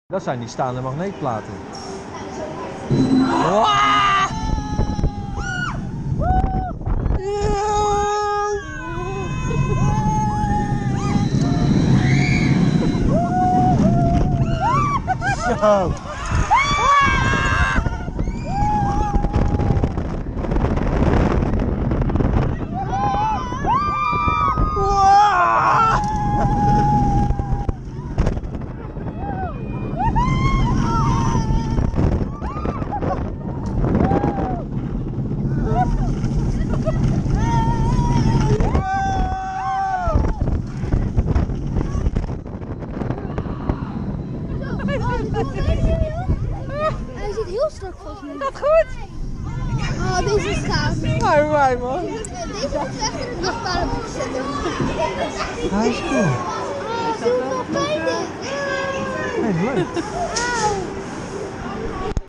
Dat zijn die staande magneetplaten. Wow! Zo! Hij zit heel strak volgens mij. Gaat goed? Oh, deze is gaaf. Hoi, hoi, man. Deze moet echt in het luchtbaan op zetten. Hij is cool. Oh, doe nog pijn dit. Hey, leuk.